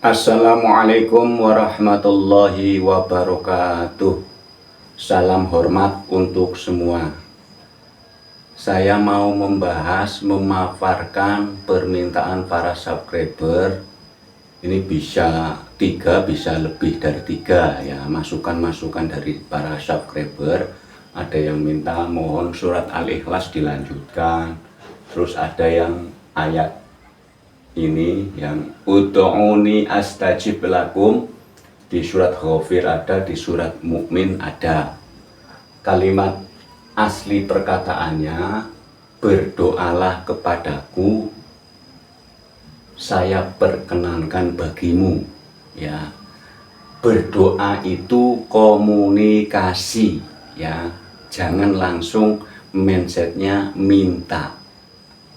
Assalamualaikum warahmatullahi wabarakatuh. Salam hormat untuk semua. Saya mau membahas, memaparkan permintaan para subscriber. Ini bisa 3, bisa lebih dari 3 ya, masukan-masukan dari para subscriber. Ada yang minta mohon surat Al-Ikhlas dilanjutkan. Terus ada yang ayat ini yang ud'uni astajib lakum, di surat Ghafir ada, di surat Mukmin ada. Kalimat asli perkataannya, berdoalah kepadaku, saya perkenankan bagimu ya. Berdoa itu komunikasi ya, jangan langsung mindsetnya minta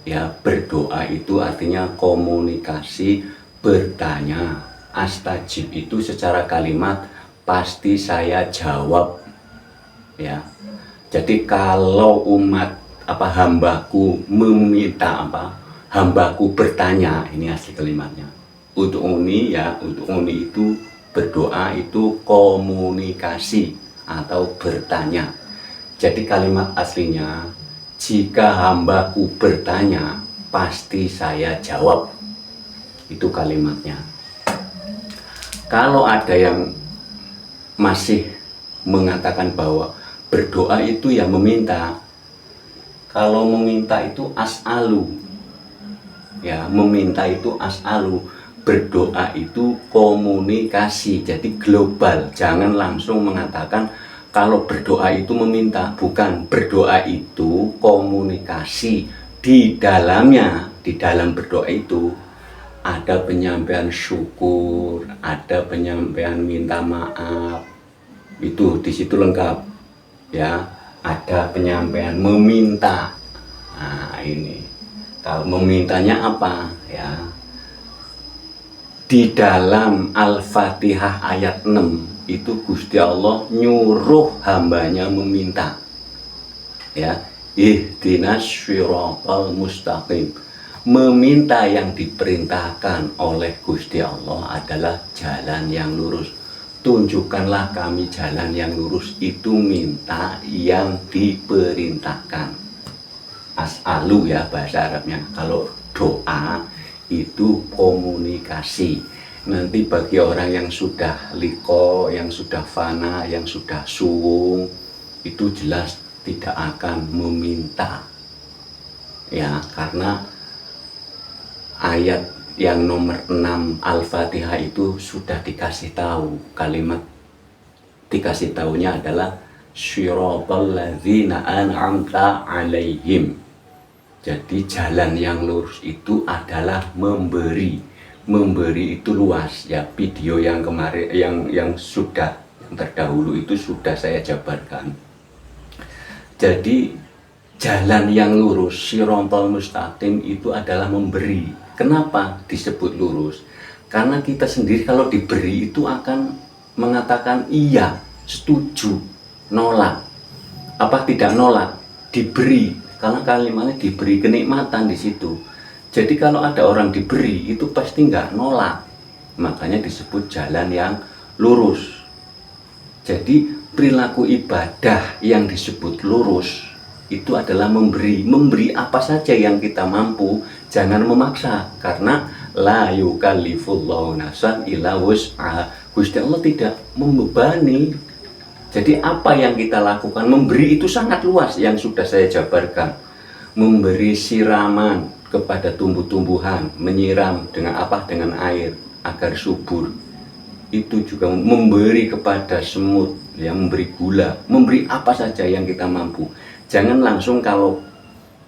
ya. Berdoa itu artinya komunikasi, bertanya. Astajib itu secara kalimat pasti saya jawab ya. Jadi kalau umat hambaku meminta hambaku bertanya, ini asli kalimatnya. Ud'uni ya, ud'uni itu berdoa, itu komunikasi atau bertanya. Jadi kalimat aslinya, jika hambaku bertanya, pasti saya jawab. Itu kalimatnya. Kalau ada yang masih mengatakan bahwa berdoa itu ya meminta. Kalau meminta itu as'alu. Ya, meminta itu as'alu. Berdoa itu komunikasi, jadi global. Jangan langsung mengatakan kalau berdoa itu meminta. Bukan, berdoa itu komunikasi. Di dalamnya, di dalam berdoa itu ada penyampaian syukur, ada penyampaian minta maaf. Itu di situ lengkap ya. Ada penyampaian meminta. Nah, ini kalau memintanya apa ya? Di dalam Al-Fatihah ayat 6 itu Gusti Allah nyuruh hambanya meminta ya, ihdinas syiratal mustaqim. Meminta yang diperintahkan oleh Gusti Allah adalah jalan yang lurus. Tunjukkanlah kami jalan yang lurus, itu minta yang diperintahkan. As'alu ya bahasa Arabnya. Kalau doa itu komunikasi. Nanti bagi orang yang sudah liko, yang sudah fana, yang sudah suwung, itu jelas tidak akan meminta ya, karena ayat yang nomor 6 Al-Fatihah itu sudah dikasih tahu. Kalimat dikasih tahunya adalah syiratal ladzina an'amta alaihim. Jadi jalan yang lurus itu adalah memberi. Memberi itu luas ya. Video yang kemarin yang terdahulu itu sudah saya jabarkan. Jadi jalan yang lurus, syiratal mustaqim, itu adalah memberi. Kenapa disebut lurus? Karena kita sendiri kalau diberi itu akan mengatakan iya, setuju, nolak. Tidak nolak, diberi. Karena kalimatnya diberi, kenikmatan di situ. Jadi kalau ada orang diberi itu pasti nggak nolak. Makanya disebut jalan yang lurus. Jadi perilaku ibadah yang disebut lurus itu adalah memberi. Memberi apa saja yang kita mampu, jangan memaksa. Karena la yukallifullahu nafsan illa wus'aha. Gusti Allah tidak membebani. Jadi apa yang kita lakukan, memberi itu sangat luas yang sudah saya jabarkan. Memberi siraman kepada tumbuh-tumbuhan, menyiram dengan dengan air agar subur. Itu juga memberi kepada semut, yang memberi gula, memberi apa saja yang kita mampu. Jangan langsung kalau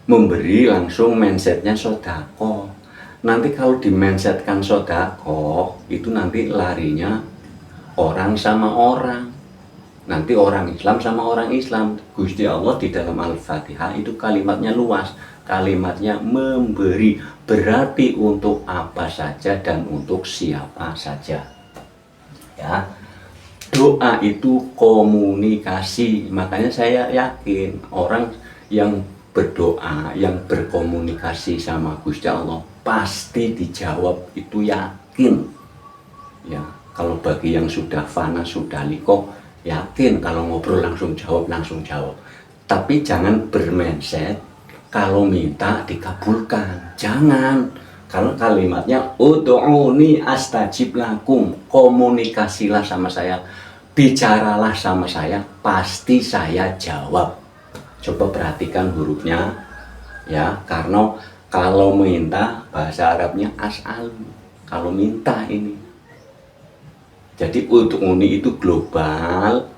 memberi langsung mindsetnya sodako. Nanti kalau di mindsetkan sodako, itu nanti larinya orang sama orang. Nanti orang Islam sama orang Islam. Gusti Allah di dalam Al-Fatihah itu kalimatnya luas. Kalimatnya memberi, berarti untuk apa saja dan untuk siapa saja ya. Doa itu komunikasi. Makanya saya yakin orang yang berdoa, yang berkomunikasi sama Gusti Allah pasti dijawab, itu yakin Ya, kalau bagi yang sudah fana, sudah liko, yakin kalau ngobrol langsung jawab, langsung jawab. Tapi jangan bermindset kalau minta dikabulkan. Jangan. Karena kalimatnya ud'uni astajib lakum. Komunikasilah sama saya, bicaralah sama saya, pasti saya jawab. Coba perhatikan hurufnya ya, karena kalau minta bahasa Arabnya as'alu. Kalau minta ini. Jadi ud'uni itu global,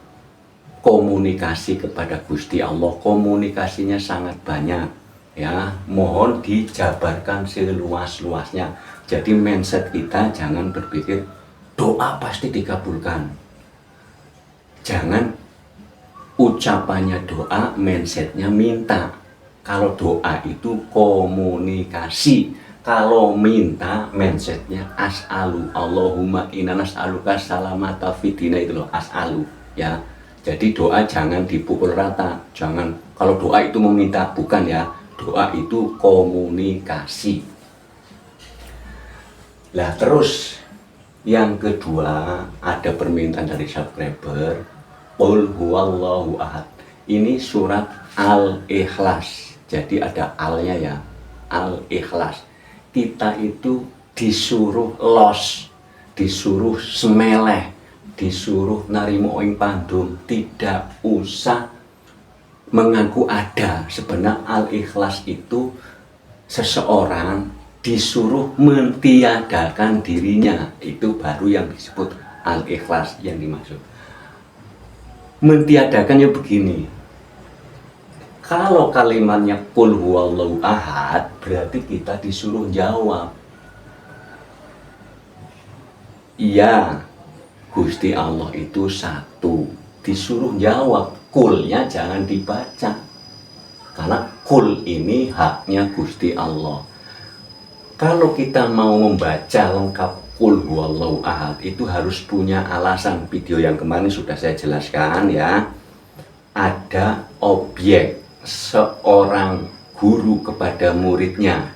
komunikasi kepada Gusti Allah, komunikasinya sangat banyak ya, mohon dijabarkan seluas-luasnya. Jadi mindset kita jangan berpikir doa pasti dikabulkan, jangan ucapannya doa, mindsetnya minta. Kalau doa itu komunikasi, kalau minta mindsetnya as'alu, Allahumma inna nas'aluka salamata fidina, itu loh as'alu ya. Jadi doa jangan dipukul rata, jangan kalau doa itu meminta, bukan ya. Doa itu komunikasi. Lah terus yang kedua, ada permintaan dari subscriber, Qul huwallahu ahad. Ini surat Al-Ikhlas. Jadi ada alnya ya, Al-Ikhlas. Kita itu disuruh los, disuruh semeleh, disuruh narimo ing pandum, tidak usah mengaku ada. Sebenarnya Al-Ikhlas itu seseorang disuruh mentiadakan dirinya, itu baru yang disebut Al-Ikhlas yang dimaksud. Mentiadakannya begini, kalau kalimatnya Qul huwallahu ahad, berarti kita disuruh jawab, iya Gusti Allah itu satu. Disuruh jawab, kulnya jangan dibaca, karena kul ini haknya Gusti Allah. Kalau kita mau membaca lengkap Qul huwallahu ahad, itu harus punya alasan. Video yang kemarin sudah saya jelaskan ya. Ada objek seorang guru kepada muridnya.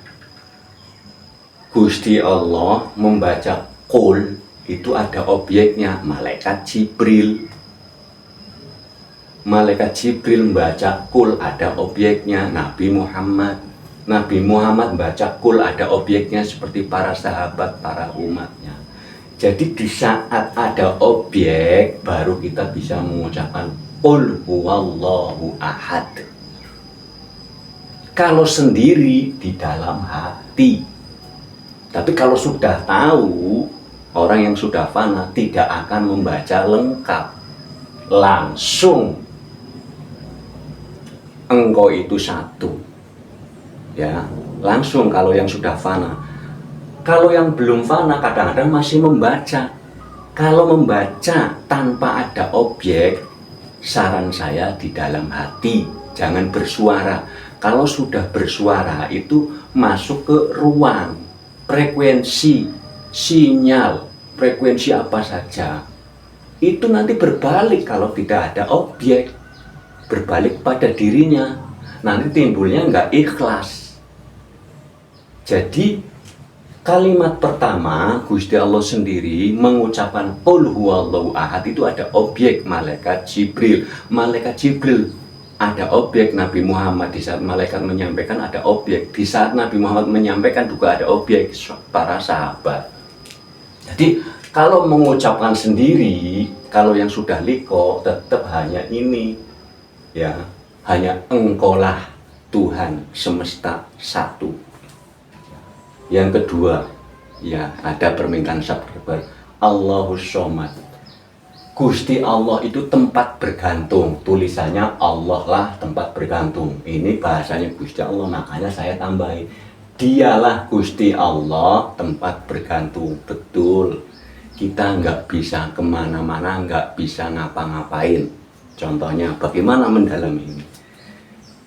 Gusti Allah membaca Qul, itu ada objeknya, malaikat Jibril. Malaikat Jibril membaca Qul, ada objeknya, Nabi Muhammad. Nabi Muhammad membaca Qul, ada objeknya, seperti para sahabat, para umatnya. Jadi di saat ada objek, baru kita bisa mengucapkan Qul huwallahu ahad. Kalau sendiri di dalam hati. Tapi kalau sudah tahu, orang yang sudah fana tidak akan membaca lengkap, langsung engkau itu satu ya, langsung. Kalau yang sudah fana. Kalau yang belum fana kadang-kadang masih membaca. Kalau membaca tanpa ada objek, saran saya di dalam hati, jangan bersuara. Kalau sudah bersuara itu masuk ke ruang frekuensi, sinyal, frekuensi apa saja. Itu nanti berbalik kalau tidak ada objek, berbalik pada dirinya. Nanti timbulnya nggak ikhlas. Jadi kalimat pertama, Gusti Allah sendiri mengucapkan Qul huwallahu ahad, itu ada objek, malaikat Jibril. Malaikat Jibril ada objek, Nabi Muhammad. Di saat malaikat menyampaikan ada objek, di saat Nabi Muhammad menyampaikan juga ada objek, para sahabat. Jadi kalau mengucapkan sendiri, kalau yang sudah liko, tetap hanya ini ya, hanya engkaulah Tuhan semesta satu. Yang kedua ya, ada permintaan subscriber, Allahus Shomad. Gusti Allah itu tempat bergantung, tulisannya Allah lah tempat bergantung. Ini bahasanya Gusti Allah, makanya saya tambahin, dialah Gusti Allah tempat bergantung. Betul, kita nggak bisa kemana-mana, nggak bisa ngapa-ngapain. Contohnya bagaimana mendalami ini?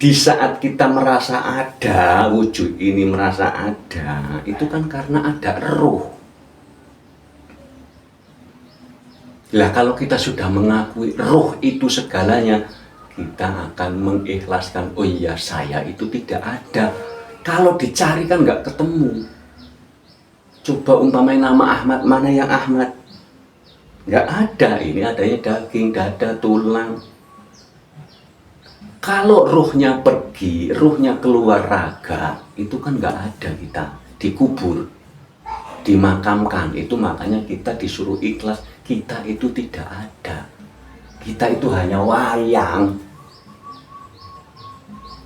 Di saat kita merasa ada, wujud ini merasa ada, itu kan karena ada ruh. Lah kalau kita sudah mengakui ruh itu segalanya, kita akan mengikhlaskan, oh iya saya itu tidak ada. Kalau dicari kan nggak ketemu. Coba umpamanya nama Ahmad, mana yang Ahmad? Nggak ada, ini adanya daging, dada, tulang. Kalau ruhnya pergi, ruhnya keluar raga, itu kan nggak ada kita, dikubur, dimakamkan. Itu makanya kita disuruh ikhlas, kita itu tidak ada. Kita itu hanya wayang.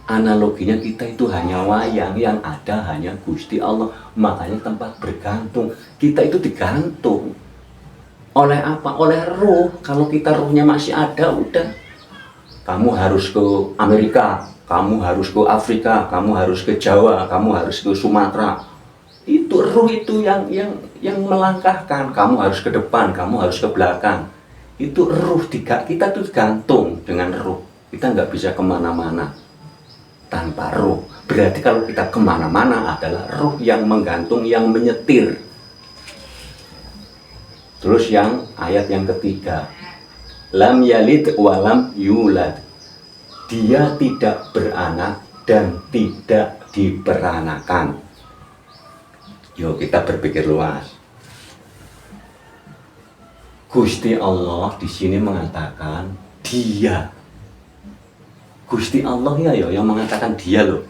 Analoginya kita itu hanya wayang, yang ada hanya Gusti Allah. Makanya tempat bergantung, kita itu digantung. Oleh apa? Oleh ruh. Kalau kita ruhnya masih ada, udah. Kamu harus ke Amerika, kamu harus ke Afrika, kamu harus ke Jawa, kamu harus ke Sumatera. Itu ruh itu yang melangkahkan. Kamu harus ke depan, kamu harus ke belakang. Itu ruh, kita tuh gantung dengan ruh. Kita nggak bisa kemana-mana tanpa ruh. Berarti kalau kita kemana-mana adalah ruh yang menggantung, yang menyetir. Terus yang ayat yang ketiga, lam yalid walam yulad. Dia tidak beranak dan tidak diperanakan. Yuk kita berpikir luas. Gusti Allah di sini mengatakan dia. Gusti Allah ya yang mengatakan dia loh.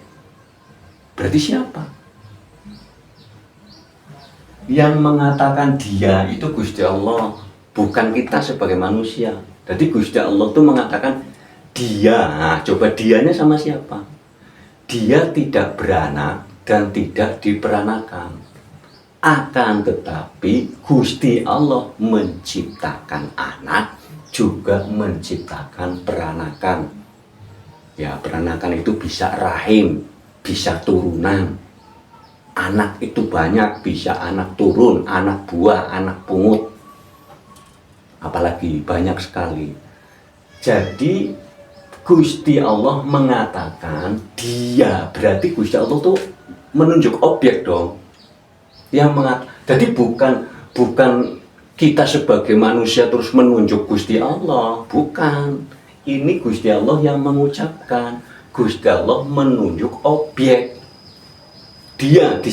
Berarti siapa? Yang mengatakan dia itu Gusti Allah, bukan kita sebagai manusia. Jadi Gusti Allah itu mengatakan dia. Nah, coba dianya sama siapa? Dia tidak beranak dan tidak diperanakan. Akan tetapi Gusti Allah menciptakan anak, juga menciptakan peranakan. Ya, peranakan itu bisa rahim, bisa turunan. Anak itu banyak, bisa anak turun, anak buah, anak pungut. Apalagi banyak sekali. Jadi Gusti Allah mengatakan dia, berarti Gusti Allah tuh menunjuk objek dong. Jadi bukan kita sebagai manusia terus menunjuk Gusti Allah, bukan. Ini Gusti Allah yang mengucapkan. Gusti Allah menunjuk objek. Dia di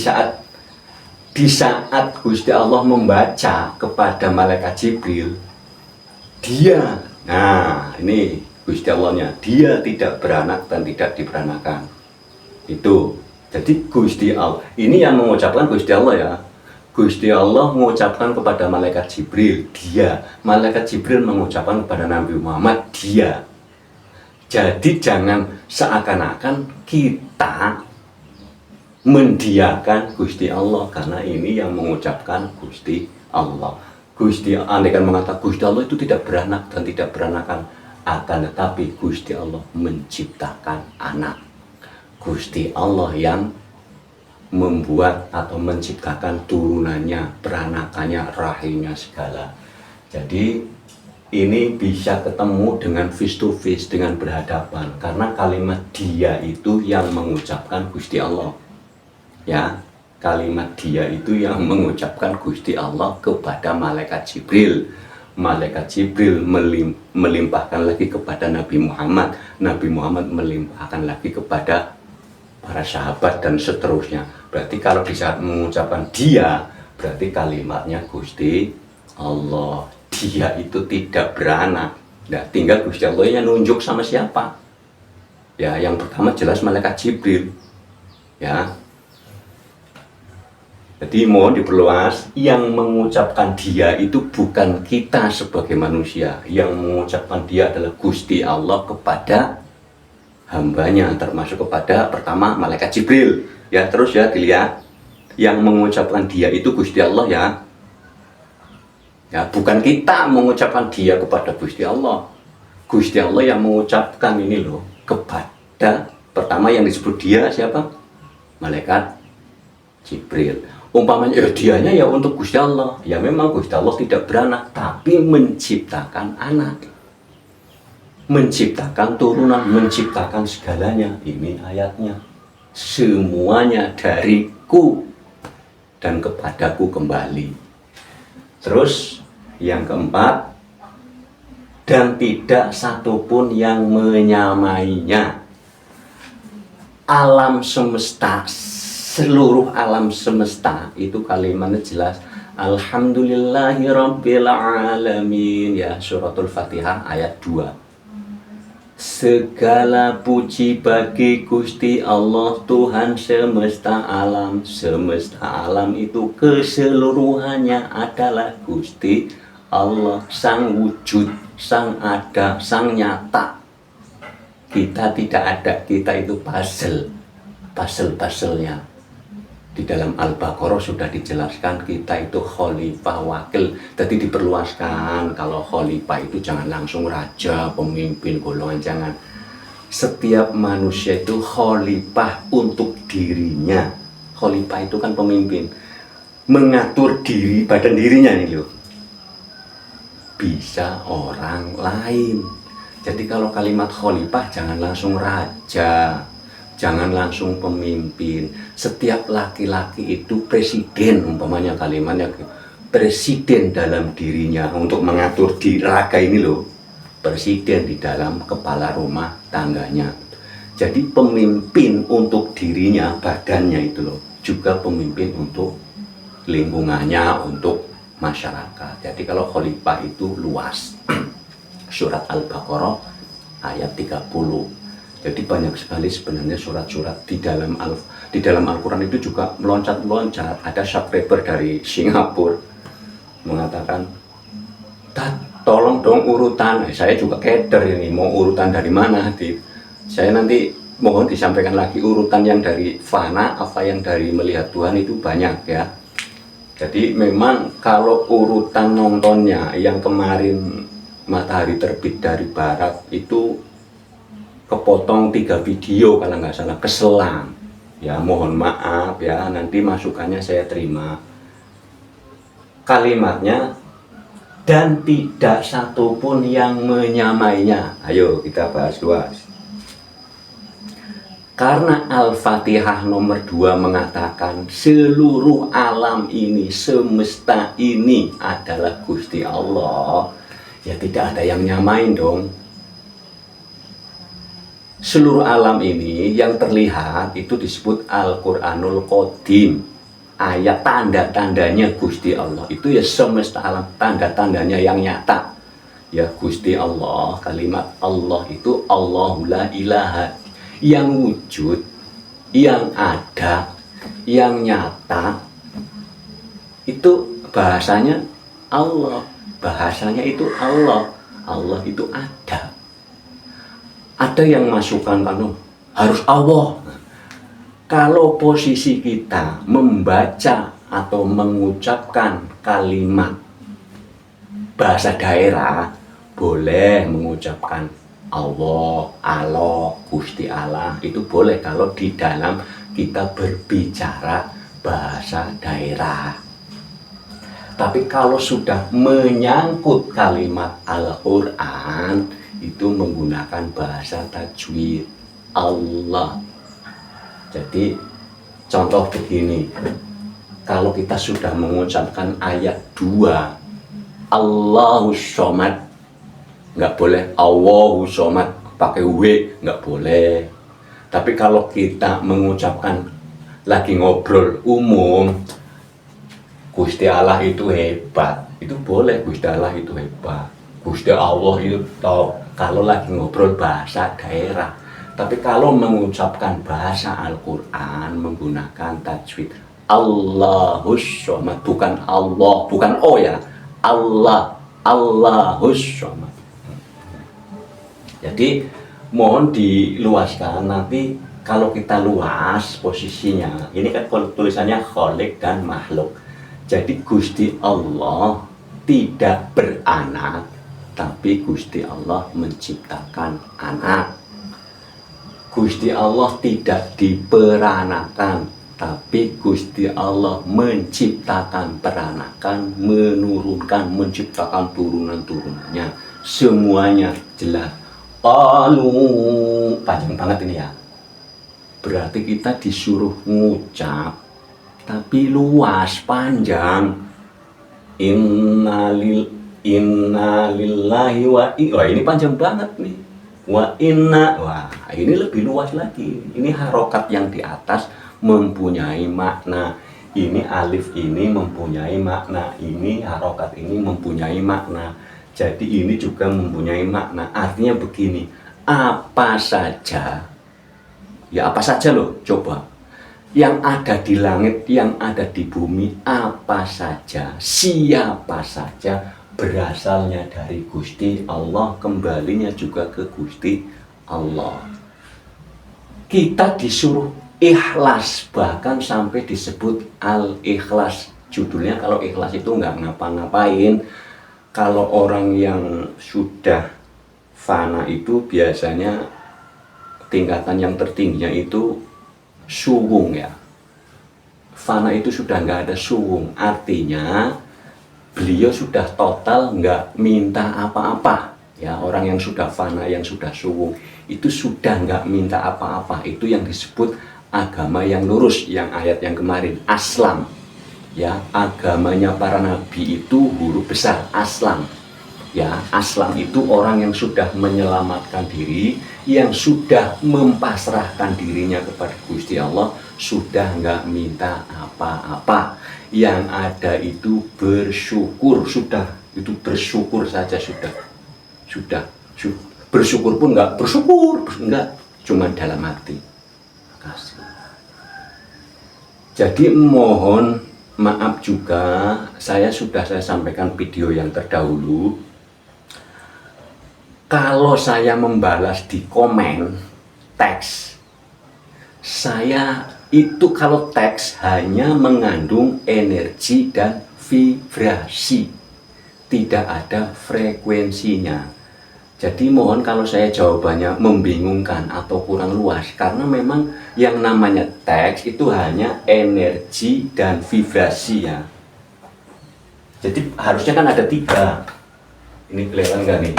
saat Gusti Allah membaca kepada malaikat Jibril, dia, nah ini Gusti Allahnya, dia tidak beranak dan tidak diperanakan. Itu, jadi Gusti Allah, ini yang mengucapkan Gusti Allah ya. Gusti Allah mengucapkan kepada malaikat Jibril, dia. Malaikat Jibril mengucapkan kepada Nabi Muhammad, dia. Jadi jangan seakan-akan kita mendiakan Gusti Allah, karena ini yang mengucapkan Gusti Allah. Andai kan mengatakan Gusti Allah itu tidak beranak dan tidak beranakan, akan tetapi Gusti Allah menciptakan anak. Gusti Allah yang membuat atau menciptakan turunannya, peranakannya, rahimnya segala. Jadi ini bisa ketemu dengan face to face, dengan berhadapan, karena kalimat dia itu yang mengucapkan Gusti Allah. Ya, kalimat dia itu yang mengucapkan Gusti Allah kepada malaikat Jibril. Malaikat Jibril melimpahkan lagi kepada Nabi Muhammad. Nabi Muhammad melimpahkan lagi kepada para sahabat dan seterusnya. Berarti kalau di saat mengucapkan dia, berarti kalimatnya Gusti Allah. Dia itu tidak beranak. Nah, tinggal Gusti Allah yang nunjuk sama siapa. Ya, yang pertama jelas malaikat Jibril. Ya. Jadi mohon diperluas, yang mengucapkan dia itu bukan kita sebagai manusia. Yang mengucapkan dia adalah Gusti Allah kepada hambanya, termasuk kepada pertama malaikat Jibril. Ya, terus ya dilihat, yang mengucapkan dia itu Gusti Allah ya. Ya, bukan kita mengucapkan dia kepada Gusti Allah. Gusti Allah yang mengucapkan ini loh kepada pertama yang disebut dia siapa? Malaikat Jibril. Umpamanya dianya ya untuk Gusti Allah. Ya memang Gusti Allah tidak beranak, tapi menciptakan anak, menciptakan turunan, menciptakan segalanya. Ini ayatnya. Semuanya dariku dan kepadaku kembali. Terus yang keempat, dan tidak satupun yang menyamainya. Alam semesta, seluruh alam semesta itu kalimatnya jelas, Alhamdulillahi Rabbil Alamin, ya, suratul Fatihah ayat 2. Segala puji bagi Gusti Allah, Tuhan semesta alam. Semesta alam itu keseluruhannya adalah Gusti Allah, sang wujud, sang ada, sang nyata. Kita tidak ada, kita itu puzzle-puzzlenya. Di dalam Al-Baqarah sudah dijelaskan kita itu khalifah wakil. Jadi diperluaskan, kalau khalifah itu jangan langsung raja, pemimpin, golongan, jangan. Setiap manusia itu khalifah untuk dirinya. Khalifah itu kan pemimpin, mengatur diri, badan dirinya nih loh. Bisa orang lain. Jadi kalau kalimat khalifah jangan langsung raja, jangan langsung pemimpin. Setiap laki-laki itu presiden, umpamanya kalimatnya presiden dalam dirinya untuk mengatur di raga ini loh. Presiden di dalam kepala rumah tangganya. Jadi pemimpin untuk dirinya, badannya itu loh. Juga pemimpin untuk lingkungannya, untuk masyarakat. Jadi kalau khalifah itu luas. Surat Al-Baqarah ayat 30. Jadi banyak sekali sebenarnya surat-surat di dalam Al-Quran itu juga meloncat-meloncat. Ada subscriber dari Singapura mengatakan, tolong dong urutan. Saya juga keder ini, mau urutan dari mana? Saya nanti mohon disampaikan lagi urutan yang dari fana, apa yang dari melihat Tuhan itu banyak ya. Jadi memang kalau urutan nontonnya yang kemarin matahari terbit dari barat itu kepotong 3 video kalau nggak salah, keselang ya, mohon maaf ya, nanti masukannya saya terima. Kalimatnya dan tidak satupun yang menyamainya. Ayo kita bahas luas. Karena Al-Fatihah nomor 2 mengatakan seluruh alam ini, semesta ini adalah Gusti Allah, ya tidak ada yang nyamain dong. Seluruh alam ini yang terlihat itu disebut Al-Quranul Qadim. Ayat tanda-tandanya Gusti Allah itu ya semesta alam, tanda-tandanya yang nyata. Ya Gusti Allah, kalimat Allah itu Allahu la ilaha, yang wujud, yang ada, yang nyata. Itu bahasanya Allah, bahasanya itu Allah. Allah itu ada. Ada yang masukkan kan harus Allah. Kalau posisi kita membaca atau mengucapkan kalimat bahasa daerah, boleh mengucapkan Allah, Allah, Gusti Allah, itu boleh kalau di dalam kita berbicara bahasa daerah. Tapi kalau sudah menyangkut kalimat Al-Quran, itu menggunakan bahasa tajwid Allah. Jadi contoh begini, kalau kita sudah mengucapkan ayat 2 Allahus Somad, nggak boleh Allahus Somad pakai W, nggak boleh. Tapi kalau kita mengucapkan lagi ngobrol umum, Gusti Allah itu hebat, itu boleh, Gusti Allah itu hebat, Gusti Allah itu tahu, kalau lagi ngobrol bahasa daerah. Tapi kalau mengucapkan bahasa Al-Quran menggunakan tajwid Allahus Somad, bukan Allah, bukan O ya, Allah, Allahus Somad. Jadi mohon diluaskan, nanti kalau kita luas posisinya, ini kan tulisannya Khalik dan makhluk. Jadi Gusti Allah tidak beranak, tapi Gusti Allah menciptakan anak. Gusti Allah tidak diperanakan, tapi Gusti Allah menciptakan peranakan, menurunkan, menciptakan turunan-turunannya. Semuanya jelas. Panjang banget ini ya. Berarti kita disuruh ngucap, tapi luas, panjang. Innalillahi wa inna. Wah, ini panjang banget nih. Wa inna. Wah, ini lebih luas lagi. Ini harokat yang di atas mempunyai makna ini alif ini mempunyai makna, ini harokat ini mempunyai makna, jadi ini juga mempunyai makna. Artinya begini, apa saja, ya apa saja loh, coba, yang ada di langit, yang ada di bumi, apa saja, siapa saja, berasalnya dari Gusti Allah, kembalinya juga ke Gusti Allah. Kita disuruh ikhlas, bahkan sampai disebut al-ikhlas. Judulnya kalau ikhlas itu nggak ngapa-ngapain. Kalau orang yang sudah fana itu biasanya tingkatan yang tertingginya itu suwung ya. Fana itu sudah nggak ada suwung, artinya beliau sudah total nggak minta apa-apa. Ya, orang yang sudah fana, yang sudah suwung itu sudah nggak minta apa-apa. Itu yang disebut agama yang lurus, yang ayat yang kemarin, aslam. Ya, agamanya para nabi itu huruf besar, aslam. Ya, aslam itu orang yang sudah menyelamatkan diri, yang sudah mempasrahkan dirinya kepada Gusti Allah, sudah nggak minta apa-apa. Yang ada itu bersyukur, sudah, itu bersyukur saja sudah. Bersyukur pun nggak bersyukur, enggak, cuma dalam hati. Kasih. Jadi mohon maaf juga, saya sampaikan video yang terdahulu. Kalau saya membalas di komen teks, saya itu kalau teks hanya mengandung energi dan vibrasi, tidak ada frekuensinya. Jadi mohon kalau saya jawabannya membingungkan atau kurang luas, karena memang yang namanya teks itu hanya energi dan vibrasi ya. Jadi harusnya kan ada 3. Ini kelihatan nggak nih?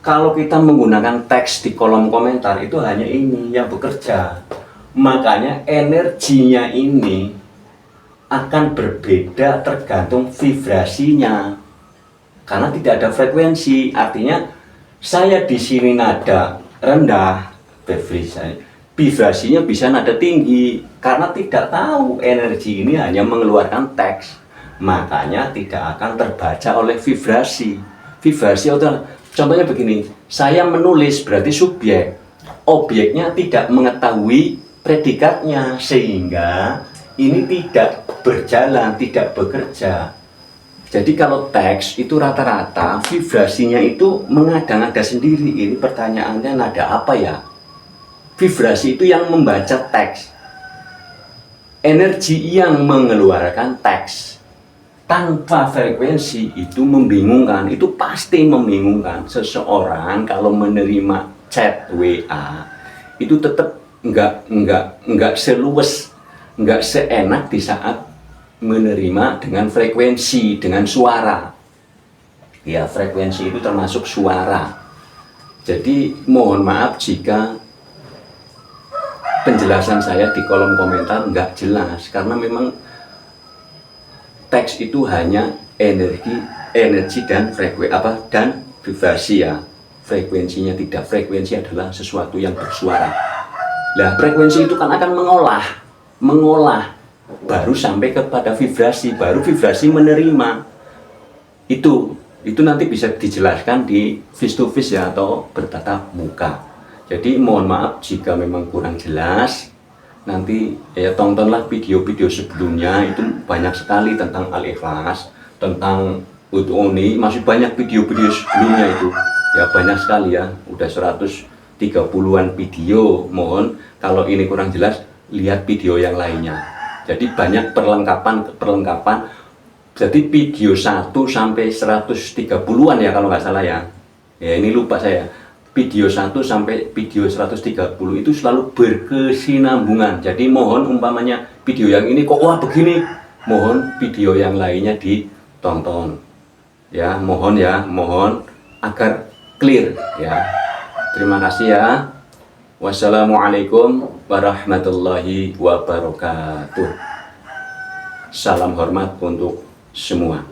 Kalau kita menggunakan teks di kolom komentar itu hanya ini yang bekerja. Makanya energinya ini akan berbeda tergantung vibrasinya. Karena tidak ada frekuensi, artinya saya di sini nada rendah, vibrasinya bisa nada tinggi. Karena tidak tahu energi ini hanya mengeluarkan teks. Makanya tidak akan terbaca oleh vibrasi. Vibrasi adalah contohnya begini, saya menulis berarti subjek, objeknya tidak mengetahui predikatnya, sehingga ini tidak berjalan, tidak bekerja. Jadi kalau teks itu rata-rata vibrasinya itu mengada-ngada sendiri. Ini pertanyaannya, nada apa ya? Vibrasi itu yang membaca teks, energi yang mengeluarkan teks. Tanpa frekuensi itu membingungkan, itu pasti membingungkan. Seseorang kalau menerima chat WA itu tetap nggak seluas, nggak seenak di saat menerima dengan frekuensi, dengan suara. Ya, frekuensi itu termasuk suara. Jadi mohon maaf jika penjelasan saya di kolom komentar nggak jelas, karena memang teks itu hanya energi dan vibrasi ya. Frekuensinya tidak. Frekuensi adalah sesuatu yang bersuara. Nah, frekuensi itu kan akan mengolah baru sampai kepada vibrasi, baru vibrasi menerima. Itu nanti bisa dijelaskan di face to face ya, atau bertatap muka. Jadi mohon maaf jika memang kurang jelas. Nanti ya tontonlah video-video sebelumnya, itu banyak sekali tentang al-ikhlas, tentang ud'uni, masih banyak video-video sebelumnya itu. Ya banyak sekali ya, udah 130-an video. Mohon kalau ini kurang jelas, lihat video yang lainnya. Jadi banyak perlengkapan. Jadi video 1 sampai 130-an ya kalau nggak salah ya. Ya ini lupa saya. Video 1 sampai video 130 itu selalu berkesinambungan. Jadi mohon umpamanya video yang ini kok wah begini, mohon video yang lainnya ditonton. Ya, mohon agar clear ya. Terima kasih ya. Wassalamualaikum warahmatullahi wabarakatuh. Salam hormat untuk semua.